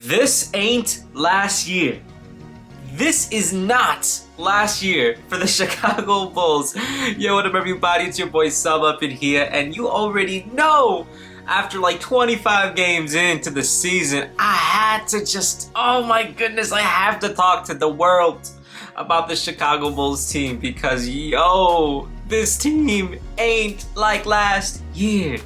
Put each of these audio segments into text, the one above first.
This ain't last year. This is not last year for the Chicago Bulls. Yo, what up everybody, it's your boy Sub up in here, and you already know after like 25 games into the season, I had to just, oh my goodness, I have to talk to the world about the Chicago Bulls team because yo, this team ain't like last year.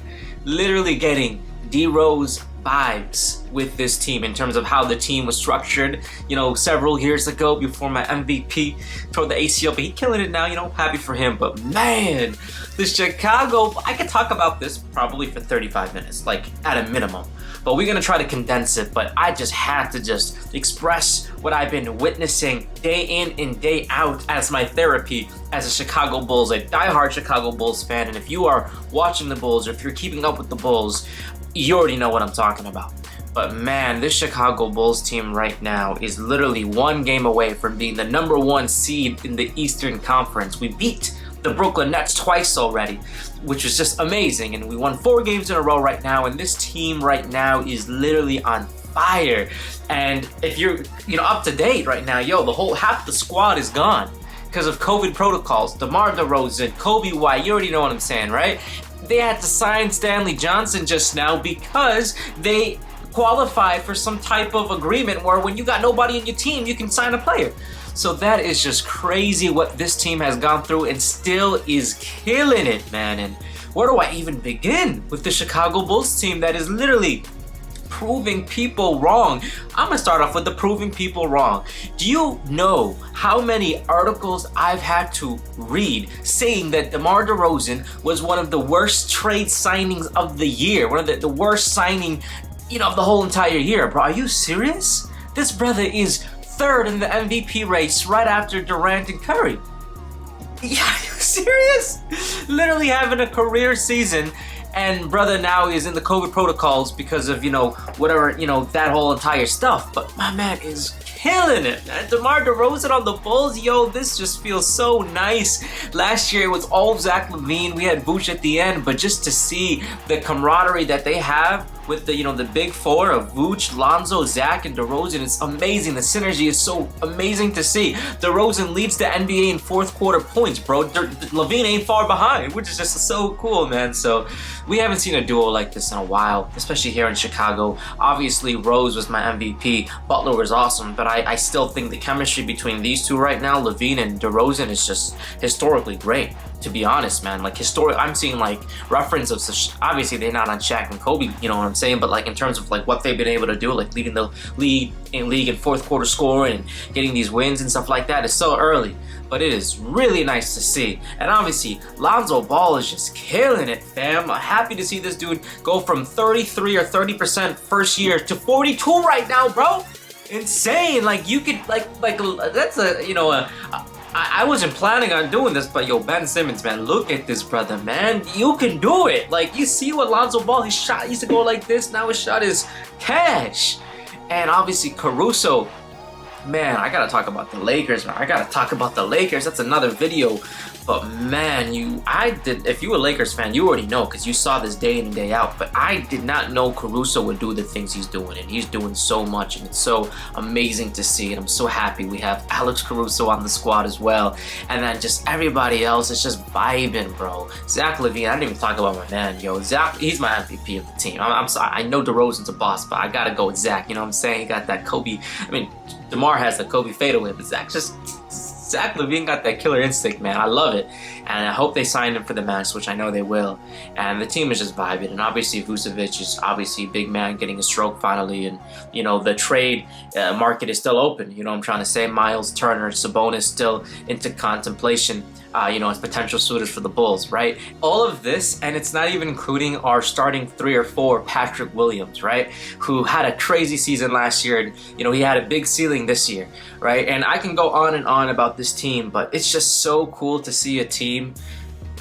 Literally getting D-Rose vibes with this team in terms of how the team was structured, you know, several years ago before my MVP tore the ACL, but he's killing it now, you know, happy for him. But man, the Chicago, I could talk about this probably for 35 minutes, like at a minimum, but we're gonna try to condense it. But I just had to just express what I've been witnessing day in and day out as my therapy as a Chicago Bulls, a diehard Chicago Bulls fan. And if you are watching the Bulls or if you're keeping up with the Bulls, you already know what I'm talking about. But man, this Chicago Bulls team right now is literally one game away from being the #1 seed in the Eastern Conference. We beat the Brooklyn Nets twice already, which was just amazing. And we won 4 games in a row right now. And this team right now is literally on fire. And if you're, up to date right now, yo, the whole half the squad is gone because of COVID protocols. DeMar DeRozan, Kobe White, you already know what I'm saying, right? They had to sign Stanley Johnson just now because they qualified for some type of agreement where when you got nobody in your team, you can sign a player. So that is just crazy what this team has gone through and still is killing it, man. And where do I even begin with the Chicago Bulls team that is literally proving people wrong? I'm gonna start off with the proving people wrong. Do you know how many articles I've had to read saying that DeMar DeRozan was one of the worst trade signings of the year, one of the worst signing, of the whole entire year? Bro, are you serious? This brother is 3rd in the MVP race right after Durant and Curry. Yeah, are you serious? Literally having a career season, and brother now is in the COVID protocols because of, whatever, that whole entire stuff. But my man is killing it. And DeMar DeRozan on the Bulls, yo, this just feels so nice. Last year it was all Zach LaVine. We had Vooch at the end, but just to see the camaraderie that they have with the, the big four of Vooch, Lonzo, Zach, and DeRozan, it's amazing. The synergy is so amazing to see. DeRozan leads the NBA in 4th quarter points, bro. LaVine ain't far behind, which is just so cool, man. So we haven't seen a duo like this in a while, especially here in Chicago. Obviously, Rose was my MVP. Butler was awesome, but I still think the chemistry between these two right now, LaVine and DeRozan, is just historically great. To be honest, man, like I'm seeing like reference of such, obviously they're not on Shaq and Kobe, you know what I'm saying, but like in terms of like what they've been able to do, like leading the league in 4th quarter scoring and getting these wins and stuff like that, is so early, but it is really nice to see. And obviously Lonzo Ball is just killing it, fam. I'm happy to see this dude go from 33 or 30% first year to 42 right now, bro. Insane. Like you could like that's I wasn't planning on doing this, but yo, Ben Simmons, man, look at this brother, man. You can do it. Like, you see what Lonzo Ball, his shot used to go like this, now his shot is cash. And obviously Caruso, man, I gotta talk about the Lakers, man. I gotta talk about the Lakers. That's another video. But man, if you're a Lakers fan, you already know because you saw this day in and day out. But I did not know Caruso would do the things he's doing, and he's doing so much, and it's so amazing to see. And I'm so happy we have Alex Caruso on the squad as well. And then just everybody else is just vibing, bro. Zach LaVine, I didn't even talk about my man, yo. Zach, he's my MVP of the team. I'm sorry, I know DeRozan's a boss, but I gotta go with Zach. You know what I'm saying? He got that Kobe. I mean, DeMar has the Kobe fadeaway, but Zach LaVine got that killer instinct, man. I love it. And I hope they sign him for the Mavs, which I know they will. And the team is just vibing. And obviously Vucevic is obviously a big man getting a stroke finally. And, the trade market is still open. You know what I'm trying to say? Miles Turner, Sabonis still into contemplation, as potential suitors for the Bulls, right? All of this, and it's not even including our starting 3 or 4, Patrick Williams, right? Who had a crazy season last year. And, he had a big ceiling this year, right? And I can go on and on about this team, but it's just so cool to see a team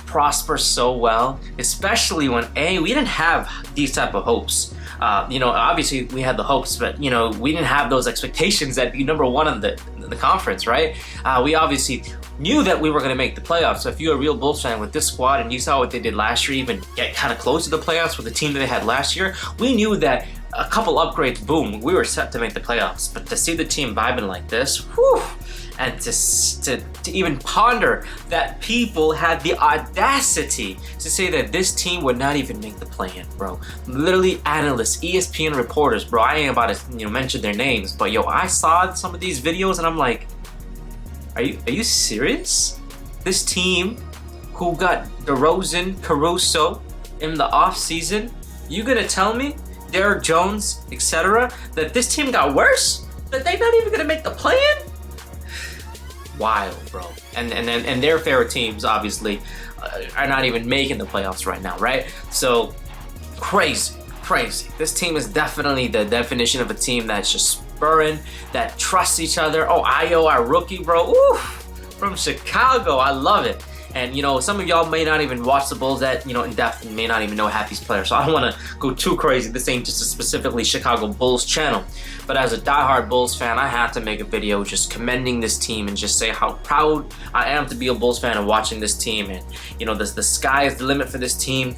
prosper so well, especially when we didn't have these type of hopes. Obviously we had the hopes, but we didn't have those expectations that be #1 in the conference, right? We obviously knew that we were going to make the playoffs. So if you're a real Bulls fan with this squad and you saw what they did last year, even get kind of close to the playoffs with the team that they had last year, we knew that a couple upgrades, boom, we were set to make the playoffs. But to see the team vibing like this, whew, and to even ponder that people had the audacity to say that this team would not even make the play-in, bro. Literally analysts, ESPN reporters, bro. I ain't about to mention their names, but yo, I saw some of these videos and I'm like, are you serious? This team who got DeRozan, Caruso in the off season, you gonna tell me, Derrick Jones, etc., that this team got worse? That they not even gonna make the play-in? Wild, bro. And their favorite teams obviously are not even making the playoffs right now, right? So crazy. This team is definitely the definition of a team that's just spurring, that trusts each other. Oh, Ayo, our rookie, bro. Ooh, from Chicago. I love it. And some of y'all may not even watch the Bulls that in depth and may not even know half these players. So I don't want to go too crazy. This ain't just a specifically Chicago Bulls channel. But as a diehard Bulls fan, I have to make a video just commending this team and just say how proud I am to be a Bulls fan and watching this team. And the sky is the limit for this team.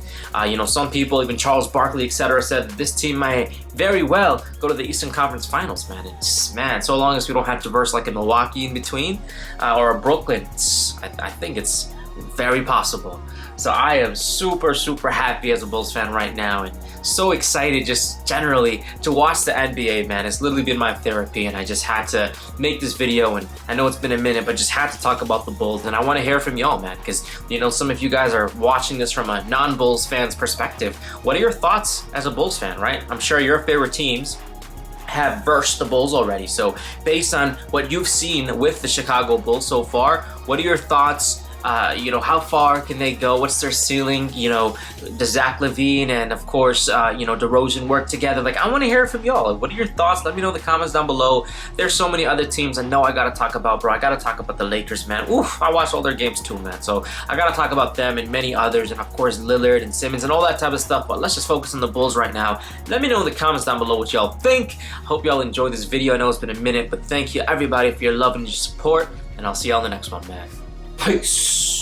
Some people, even Charles Barkley, etc., said that this team might very well go to the Eastern Conference Finals, man. So long as we don't have to verse like a Milwaukee in between or a Brooklyn, I think it's very possible. So I am super happy as a Bulls fan right now and so excited just generally to watch the NBA, man. It's literally been my therapy and I just had to make this video, and I know it's been a minute, but just had to talk about the Bulls. And I want to hear from y'all, man, because some of you guys are watching this from a non-Bulls fan's perspective. What are your thoughts as a Bulls fan, right? I'm sure your favorite teams have versed the Bulls already. So based on what you've seen with the Chicago Bulls so far, what are your thoughts? How far can they go? What's their ceiling? Does Zach LaVine and of course, DeRozan work together? Like, I want to hear from y'all. What are your thoughts? Let me know in the comments down below. There's so many other teams I know I got to talk about, bro. I got to talk about the Lakers, man. Oof, I watched all their games too, man. So I got to talk about them and many others, and of course Lillard and Simmons and all that type of stuff. But let's just focus on the Bulls right now. Let me know in the comments down below what y'all think. Hope y'all enjoyed this video. I know it's been a minute, but thank you everybody for your love and your support, and I'll see y'all in the next one, man. Peace.